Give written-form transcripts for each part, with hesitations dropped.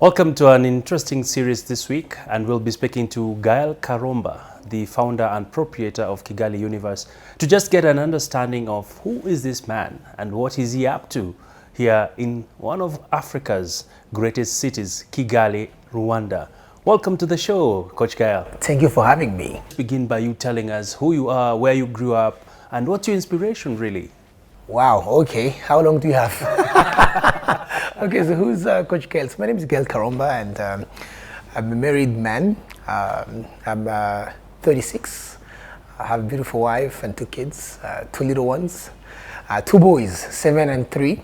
Welcome to an interesting series this week, and we'll be speaking to Gael Karomba, the founder and proprietor of Kigali Universe, to just get an understanding of who is this man and what is he up to here in one of Africa's greatest cities, Kigali, Rwanda. Welcome to the show, Coach Gael. Thank you for having me. Begin by you telling us who you are, where you grew up, and what's your inspiration really? Wow, okay. How long do you have? Okay, so who's Coach Gael? So my name is Gael Karomba, and I'm a married man. I'm 36. I have a beautiful wife and two kids, two little ones, two boys, 7 and 3.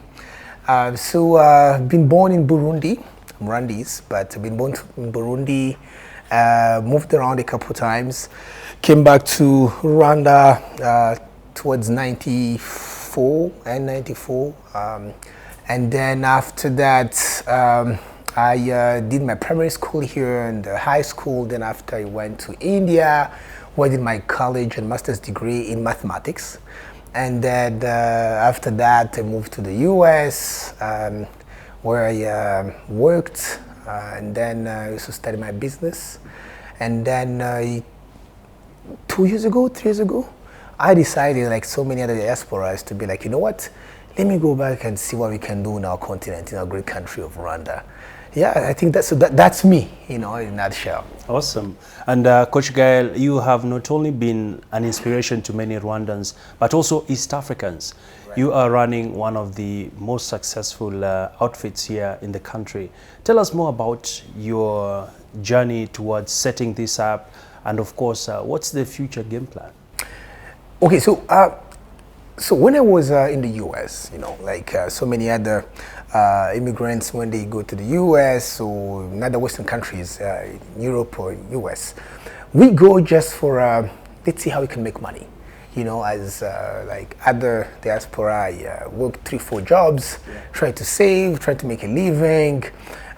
I've been born in Burundi. I'm Rwandese, but I've been born in Burundi, moved around a couple times, came back to Rwanda towards 94 and 94. And then after that, I did my primary school here and high school. Then after I went to India, where I did my college and master's degree in mathematics. And then after that, I moved to the US, where I worked, and then I also started my business. And then 3 years ago, I decided, like so many other diasporas, to be like, you know what? Let me go back and see what we can do in our continent, in our great country of Rwanda. Yeah, I think that's me, in a nutshell. Awesome. And Coach Gael, you have not only been an inspiration to many Rwandans, but also East Africans. Right. You are running one of the most successful outfits here in the country. Tell us more about your journey towards setting this up, and of course, what's the future game plan? Okay, so when I was in the US, like so many other immigrants, when they go to the US or in other Western countries, Europe or US, we go just for, let's see how we can make money. As like other diaspora, I work 3-4 jobs, try to save, try to make a living.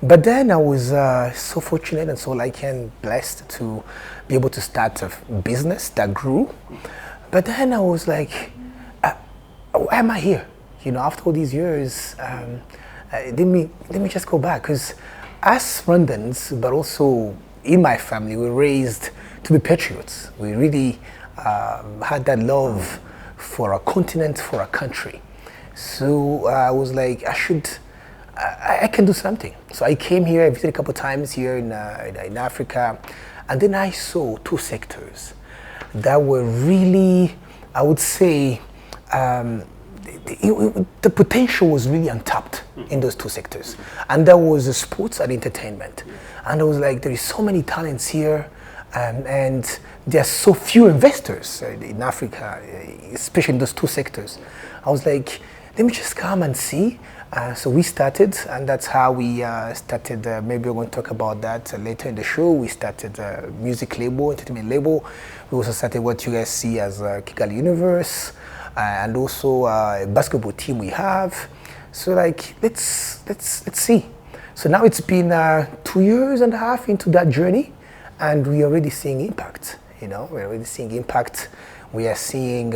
But then I was so fortunate and so lucky and blessed to be able to start a business that grew. But then I was like, why am I here? After all these years, let me just go back. Because as Rwandans, but also in my family, we were raised to be patriots. We really had that love for our continent, for our country. So I was like, I can do something. So I came here, I visited a couple of times here in Africa, and then I saw 2 sectors that were really, I would say, the potential was really untapped in those 2 sectors. And that was sports and entertainment. And I was like, there is so many talents here, and there are so few investors in Africa, especially in those 2 sectors. I was like, let me just come and see. So we started, and that's how we started. Maybe we're going to talk about that later in the show. We started a music label, entertainment label. We also started what you guys see as Kigali Universe, and also a basketball team we have. So like, let's see. So now it's been 2.5 years into that journey, and we're already seeing impact. We're already seeing impact. We are seeing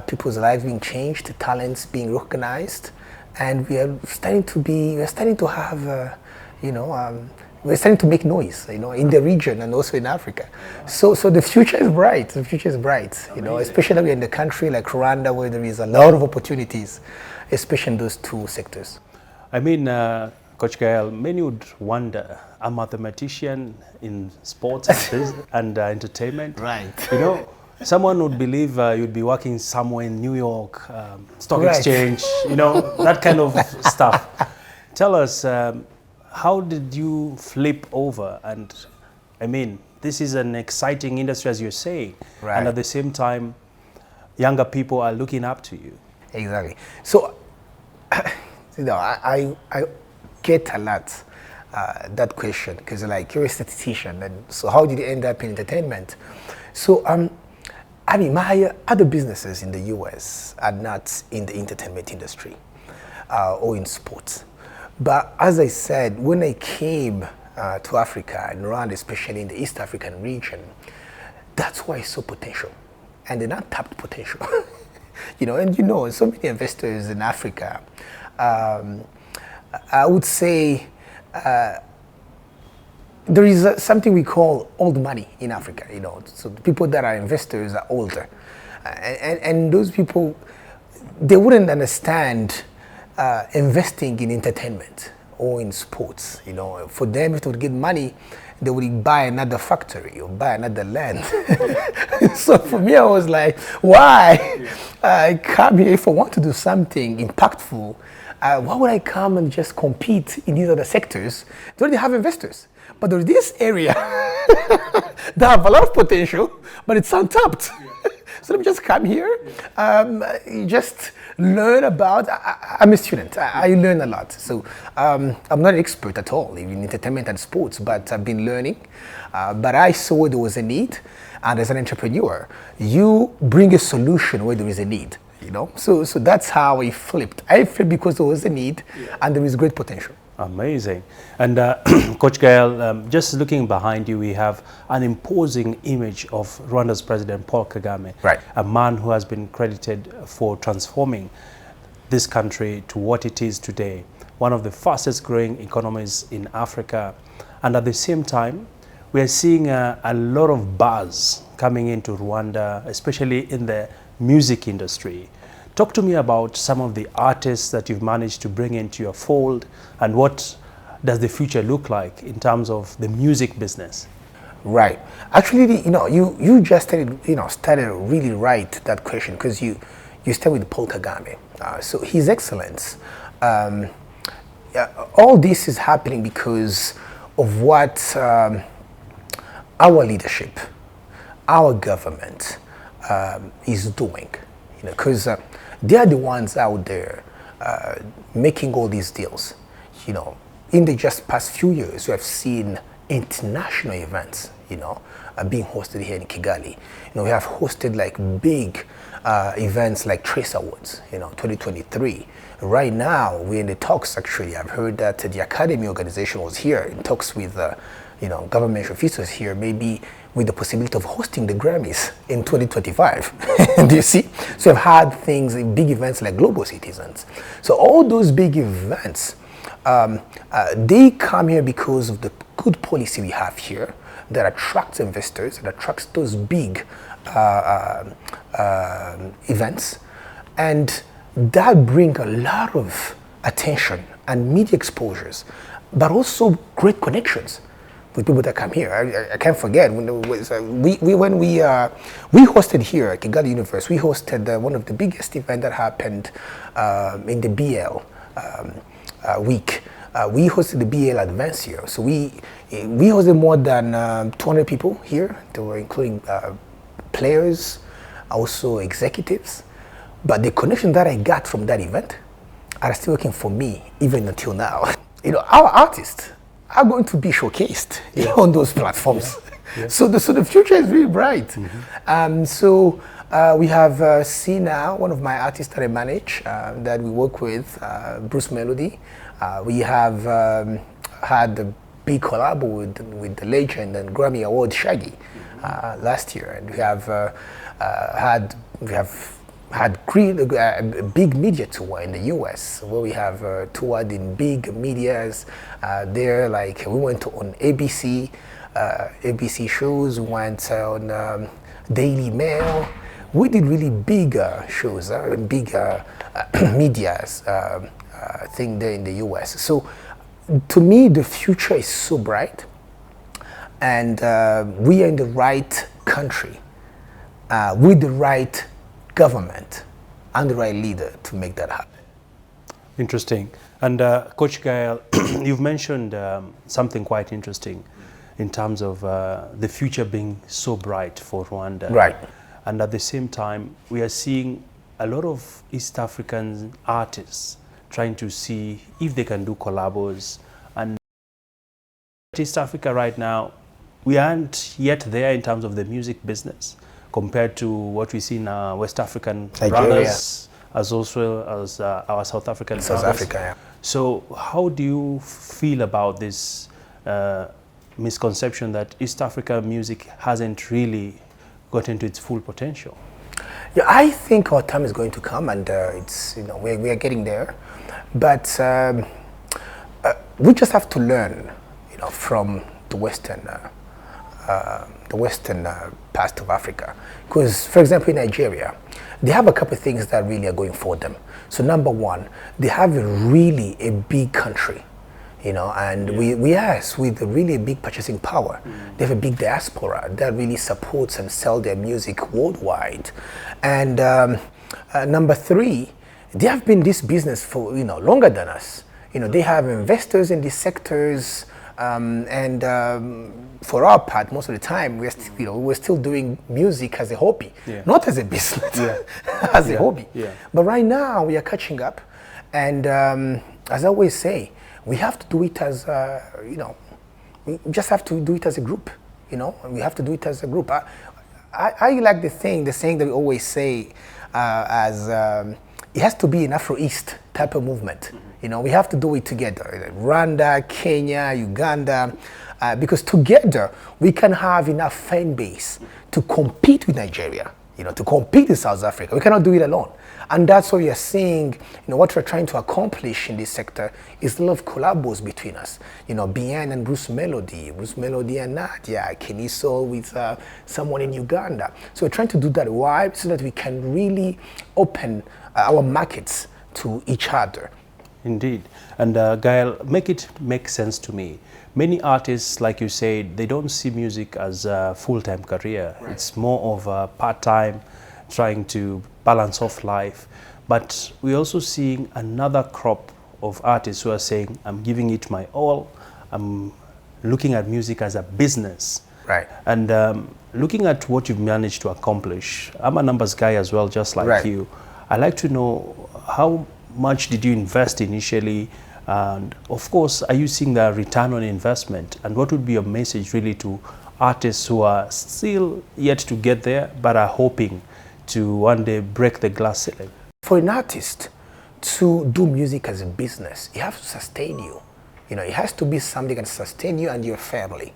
people's lives being changed, talents being recognized. And we're starting to have, we're starting to make noise, in the region and also in Africa. So the future is bright. The future is bright, especially in the country like Rwanda, where there is a lot of opportunities, especially in those 2 sectors. I mean, Coach Gael, many would wonder, a mathematician in sports and entertainment. Right. Someone would believe you'd be working somewhere in New York, stock exchange, that kind of stuff. Tell us, how did you flip over? And I mean, this is an exciting industry, as you're saying. Right. And at the same time, younger people are looking up to you. Exactly. So, I get a lot that question, because like, you're a statistician, and so how did you end up in entertainment? So, my other businesses in the US are not in the entertainment industry or in sports. But as I said, when I came to Africa and Rwanda, especially in the East African region, that's why I saw potential, and an untapped potential. So many investors in Africa, I would say there is something we call old money in Africa, you know. So the people that are investors are older. And those people, they wouldn't understand investing in entertainment or in sports, you know. For them, if they would get money, they would buy another factory or buy another land. So for me, I was like, why? I come here if I want to do something impactful. Why would I come and just compete in these other sectors? They already have investors. But there's this area that have a lot of potential, but it's untapped. So let me just come here, just learn about, I'm a student, I learn a lot. So I'm not an expert at all in entertainment and sports, but I've been learning. But I saw there was a need, and as an entrepreneur, you bring a solution where there is a need, you know? So that's how I flipped. I flipped because there was a need, and there is great potential. Amazing. And Coach Gael, just looking behind you, we have an imposing image of Rwanda's President Paul Kagame, right. A man who has been credited for transforming this country to what it is today, one of the fastest growing economies in Africa. And at the same time, we are seeing a lot of buzz coming into Rwanda, especially in the music industry. Talk to me about some of the artists that you've managed to bring into your fold, and what does the future look like in terms of the music business? Right. Actually, you know, you just started really right that question, because you started with Paul Kagame. So His Excellence, all this is happening because of what our leadership, our government is doing. You know, because they are the ones out there making all these deals. You know, in the just past few years, we have seen international events, you know, being hosted here in Kigali. You know, we have hosted like big events like Trace Awards, you know, 2023. Right now, we're in the talks, actually. I've heard that the Academy organization was here in talks with, you know, government officials here, maybe with the possibility of hosting the Grammys in 2025. Do you see? So we've had things, big events like Global Citizens. So all those big events, they come here because of the good policy we have here that attracts investors, that attracts those big events. And that brings a lot of attention and media exposures, but also great connections with people that come here. I can't forget when we hosted here at Kigali Universe. We hosted one of the biggest events that happened in the BL week. We hosted the BL Advance here. So we hosted more than 200 people here. They were including players, also executives. But the connection that I got from that event are still working for me even until now. You know, our artists are going to be showcased, you know, on those platforms. Yeah. Yeah. So the future is really bright. Mm-hmm. We have seen now one of my artists that I manage, that we work with, Bruce Melody. We have had a big collab with the legend and Grammy Award Shaggy last year, and we have had a big media tour in the US, where we have toured in big medias there. Like we went on ABC shows, we went on Daily Mail. We did really big shows, big medias thing there in the US. So to me, the future is so bright, and we are in the right country with the right government and the right leader to make that happen. Interesting. And Coach Gael, you've mentioned something quite interesting in terms of the future being so bright for Rwanda. Right. And at the same time, we are seeing a lot of East African artists trying to see if they can do collabos. And East Africa right now, we aren't yet there in terms of the music business, compared to what we see in West African brothers, as also as our South African brothers. Africa, yeah. So how do you feel about this misconception that East Africa music hasn't really gotten to its full potential? Yeah, I think our time is going to come, and it's, you know, we are getting there. But we just have to learn, from the Western part of Africa. Because, for example, in Nigeria, they have a couple of things that really are going for them. So number one, they have really a big country, and with really a big purchasing power. They have a big diaspora that really supports and sells their music worldwide. And number three, they have been in this business for longer than us. They have investors in these sectors, and for our part, most of the time we're still doing music as a hobby, not as a business, as a hobby. But right now we are catching up, and as I always say, we have to do it as we just have to do it as a group. We have to do it as a group. I like the saying that we always say, it has to be an Afro-East type of movement. We have to do it together. Rwanda, Kenya, Uganda, because together we can have enough fan base to compete with Nigeria, to compete with South Africa. We cannot do it alone. And that's what we are seeing, what we're trying to accomplish in this sector is a lot of collabos between us. Bien and Bruce Melody and Nadia, Keniso with someone in Uganda. So we're trying to do that. Why? So that we can really open our markets to each other. Indeed. And Gael, make sense to me. Many artists, like you said, they don't see music as a full-time career. Right. It's more of a part-time, trying to balance off life. But we're also seeing another crop of artists who are saying, I'm giving it my all. I'm looking at music as a business. Right. And looking at what you've managed to accomplish, I'm a numbers guy as well, just like you. I'd like to know, how much did you invest initially? And of course, are you seeing the return on investment? And what would be your message really to artists who are still yet to get there, but are hoping to one day break the glass ceiling? For an artist to do music as a business, it has to sustain you. It has to be something that can sustain you and your family.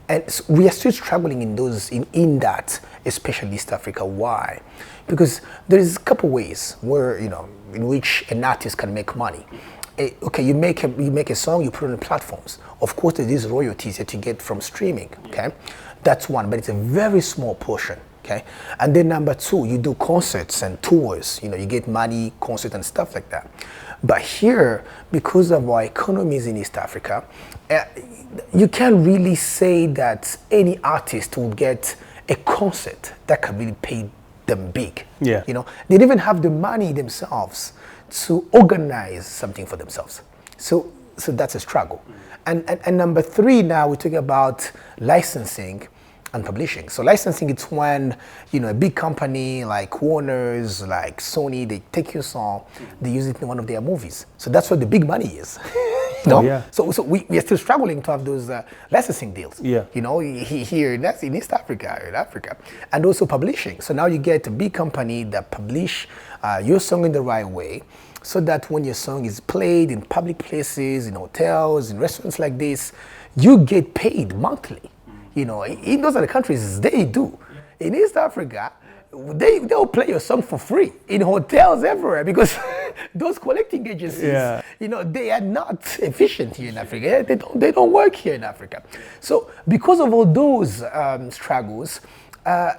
And so we are still struggling in that, especially East Africa. Why? Because there is a couple ways where, in which an artist can make money. Okay, you make a song, you put it on the platforms. Of course, there is royalties that you get from streaming, okay? That's one, but it's a very small portion, okay? And then number two, you do concerts and tours. You get money, concert and stuff like that. But here, because of our economies in East Africa, you can't really say that any artist will get a concert that can really pay them big. Yeah. They don't even have the money themselves to organize something for themselves. So that's a struggle. And number three, now we're talking about licensing and publishing. So licensing, it's when, a big company like Warner's, like Sony, they take your song, they use it in one of their movies. So that's where the big money is. So we are still struggling to have those licensing deals. Yeah. Here in East Africa, in Africa. And also publishing. So now you get a big company that publish your song in the right way, so that when your song is played in public places, in hotels, in restaurants like this, you get paid monthly. In those other countries, they do. In East Africa, they'll play your song for free in hotels everywhere, because those collecting agencies, they are not efficient here in Africa. They don't work here in Africa. So because of all those struggles,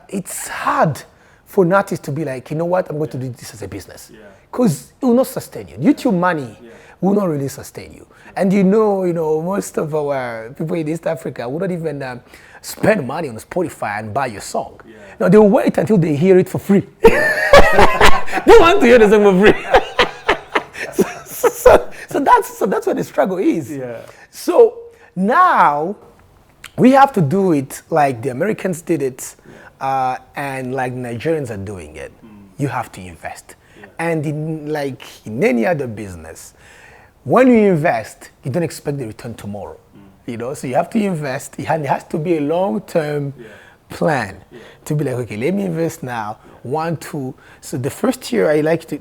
it's hard for an artist to be like, I'm going to do this as a business, because it will not sustain you. YouTube money will not really sustain you. And most of our people in East Africa would not even spend money on Spotify and buy your song. No, they'll wait until they hear it for free. They want to hear the song for free. So that's what the struggle is. Yeah. So now we have to do it like the Americans did it, and like Nigerians are doing it. You have to invest. And in any other business, when you invest, you don't expect the return tomorrow. So you have to invest. It has to be a long-term plan to be like, okay, let me invest now. 1, 2. So the first year, I like to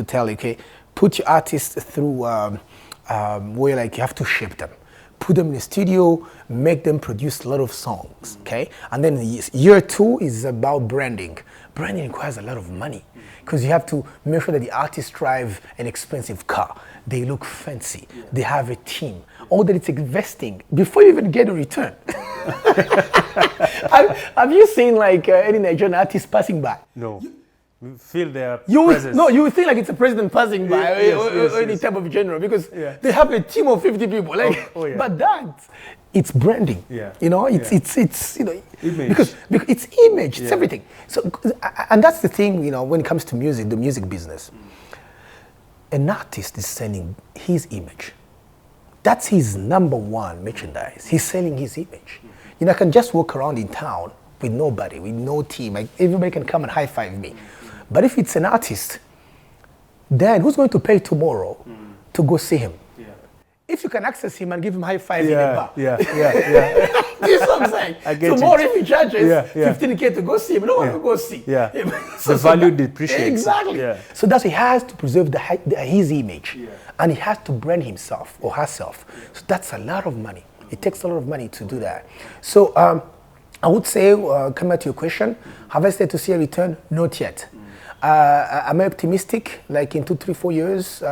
tell you, okay, put your artists through where you have to shape them. put them in the studio, make them produce a lot of songs, okay? And then year 2 is about branding. Branding requires a lot of money because you have to make sure that the artists drive an expensive car. They look fancy. They have a team. All that it's investing before you even get a return. Have you seen like any Nigerian artist passing by? No. You feel their presence. No, you would think like it's a president passing by or any type of general because they have a team of 50 people. Like, but it's branding. Yeah. You know, it's you know, image. Because it's image, it's everything. So, and that's the thing, you know, when it comes to music, the music business. An artist is selling his image. That's his number one merchandise. He's selling his image. You know, I can just walk around in town with nobody, with no team. Like, everybody can come and high five me. But if it's an artist, then who's going to pay tomorrow to go see him? Yeah. If you can access him and give him high five in a bar. Yeah. Do you see what I'm saying? Tomorrow if he charges 15K to go see him, no one will go see. Yeah. The value depreciates. Exactly. Yeah. So that's why he has to preserve his image. Yeah. And he has to brand himself or herself. So that's a lot of money. It takes a lot of money to do that. So I would say, come back to your question, have I started to see a return? Not yet. Am I optimistic? Like in 2, 3, 4 years,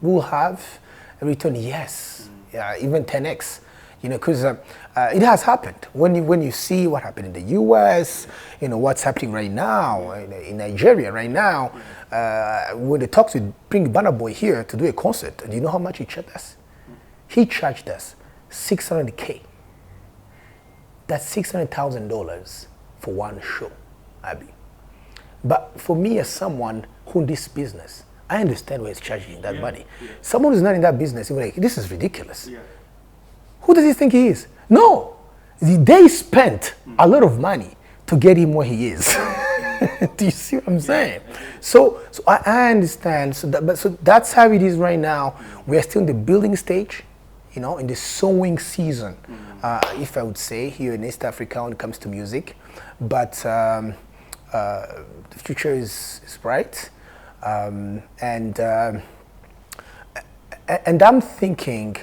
we'll have a return? Yes. Yeah, even 10x. You know, because it has happened. When you see what happened in the US, you know, what's happening right now in Nigeria right now, when they talk to bring Burna Boy here to do a concert, and you know how much he charged us? He charged us $600K. That's $600,000 for one show, Abby. But for me as someone who in this business, I understand why he's charging that money. Yeah. Someone who's not in that business, you're like, this is ridiculous. Yeah. Who does he think he is? No, they spent a lot of money to get him where he is. Do you see what I'm saying? So I understand. So that's how it is right now. We are still in the building stage, you know, in the sowing season, if I would say, here in East Africa when it comes to music. But the future is bright. And I'm thinking,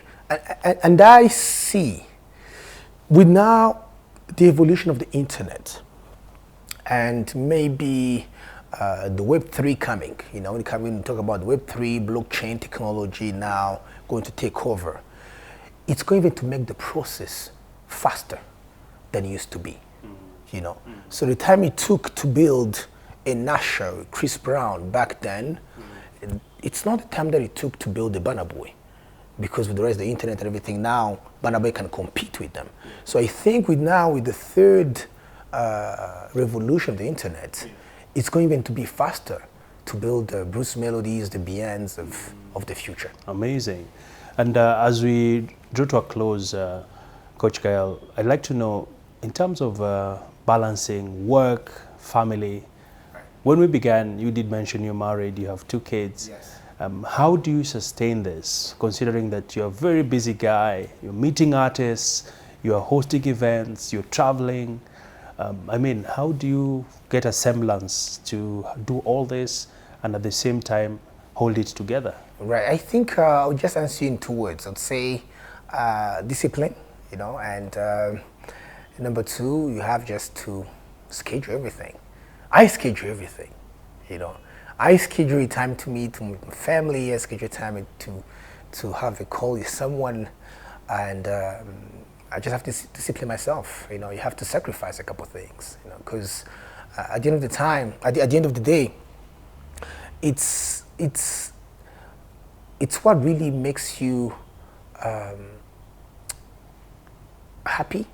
and I see, with now the evolution of the internet and maybe the Web3 coming, you know, when we talk about Web3, blockchain technology now going to take over, it's going to make the process faster than it used to be, you know. So the time it took to build a Nasha, Chris Brown back then, it's not the time that it took to build a Burna Boy, because with the rest of the internet and everything now, Burna Boy can compete with them. So I think with the third revolution of the internet, it's going to be faster to build the Bruce Melodies, the Beyonds of the future. Amazing. And as we draw to a close, Coach Gael, I'd like to know, in terms of balancing work, family, when we began, you did mention you're married, you have 2 kids. Yes. How do you sustain this, considering that you're a very busy guy, you're meeting artists, you're hosting events, you're traveling? I mean, how do you get a semblance to do all this and at the same time hold it together? Right, I think I'll just answer you in 2 words. I'd say discipline, you know, and number 2, you have just to schedule everything. I schedule everything, you know. I schedule time to meet with my family. I schedule time to have a call with someone, and I just have to discipline myself. You know, you have to sacrifice a couple of things, you know, because at the end of the time, at the end of the day, it's what really makes you happy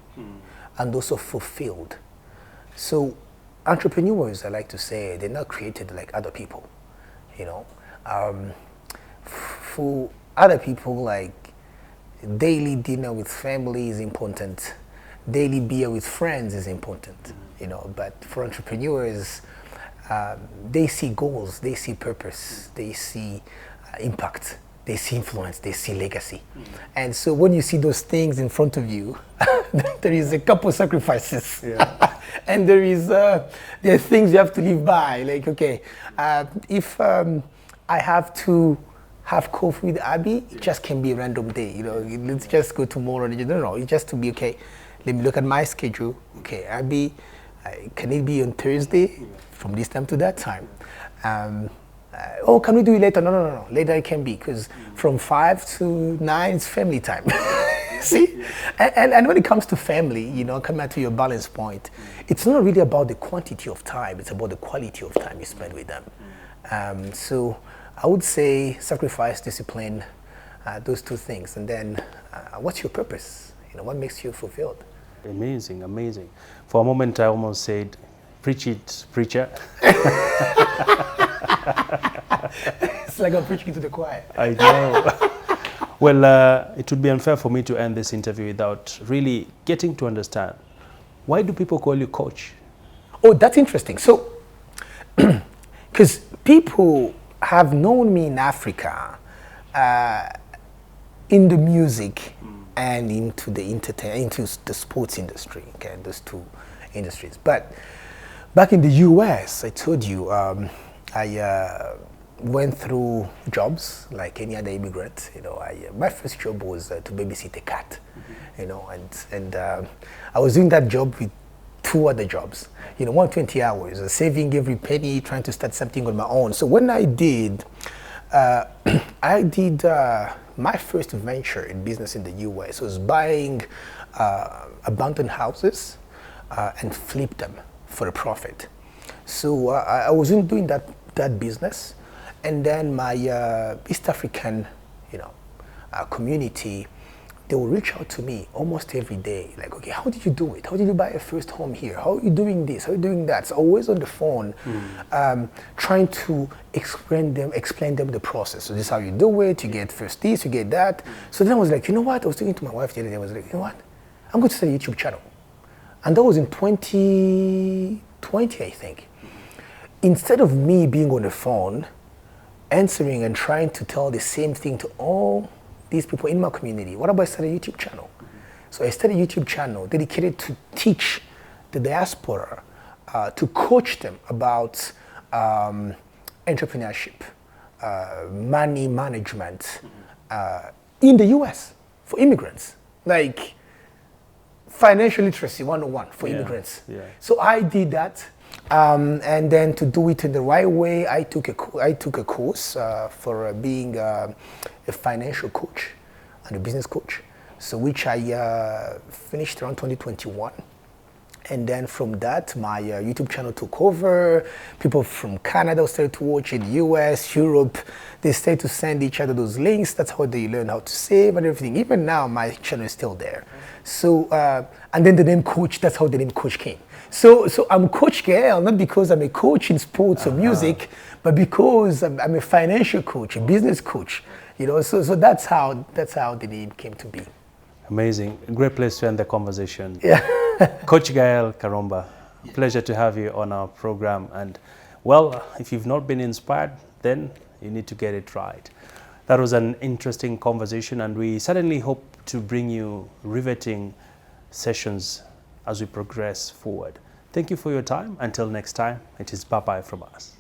and also fulfilled. So entrepreneurs, I like to say, they're not created like other people, you know. For other people, like, daily dinner with family is important, daily beer with friends is important, you know. But for entrepreneurs, they see goals, they see purpose, they see impact, they see influence, they see legacy. And so when you see those things in front of you, there is a couple of sacrifices. Yeah. And there are things you have to live by. Like, okay, if I have to have coffee with Abby, it just can be a random day. You know, let's just go tomorrow. No, it's just to be okay. Let me look at my schedule. Okay, Abby, can it be on Thursday from this time to that time? Oh, can we do it later? No. Later it can be, because from 5 to 9 is family time. See? And when it comes to family, you know, coming back to your balance point, it's not really about the quantity of time, it's about the quality of time you spend with them. So I would say sacrifice, discipline, those two things. And then what's your purpose? You know, what makes you fulfilled? Amazing, amazing. For a moment, I almost said, preach it, preacher. It's like I'm preaching to the choir. I know. Well, it would be unfair for me to end this interview without really getting to understand, why do people call you coach? Oh, that's interesting. So, because people have known me in Africa, in the music and into into the sports industry, okay, those two industries. But back in the US, I told you, I went through jobs like any other immigrant. You know, my first job was to babysit a cat. You know, and I was doing that job with 2 other jobs. You know, 120 hours, saving every penny, trying to start something on my own. So when I did, my first venture in business in the US was buying abandoned houses and flip them for a profit. So I wasn't doing that business, and then my East African, you know, community, they will reach out to me almost every day, like, okay, how did you do it? How did you buy a first home here? How are you doing this? How are you doing that? So always on the phone, trying to explain them the process. So this is how you do it. You get first this, you get that. So then I was like, you know what? I was talking to my wife the other day. I was like, you know what? I'm going to start a YouTube channel. And that was in 2020, I think. Instead of me being on the phone, answering and trying to tell the same thing to all these people in my community, what about I start a YouTube channel? So I started a YouTube channel dedicated to teach the diaspora, to coach them about entrepreneurship, money management in the US for immigrants, like financial literacy 101 for immigrants. Yeah. So I did that. And then to do it in the right way, I took a course for being a financial coach and a business coach. So which I finished around 2021. And then from that, my YouTube channel took over. People from Canada started to watch it, US, Europe. They started to send each other those links. That's how they learn how to save and everything. Even now, my channel is still there. So, and then the name Coach, that's how the name Coach came. So I'm Coach Gael, not because I'm a coach in sports or music, but because I'm a financial coach, a business coach. You know, so that's how the name came to be. Amazing. A great place to end the conversation. Yeah. Coach Gael Karomba, pleasure to have you on our program. And well, if you've not been inspired, then you need to get it right. That was an interesting conversation, and we certainly hope to bring you riveting sessions as we progress forward. Thank you for your time. Until next time, it is bye-bye from us.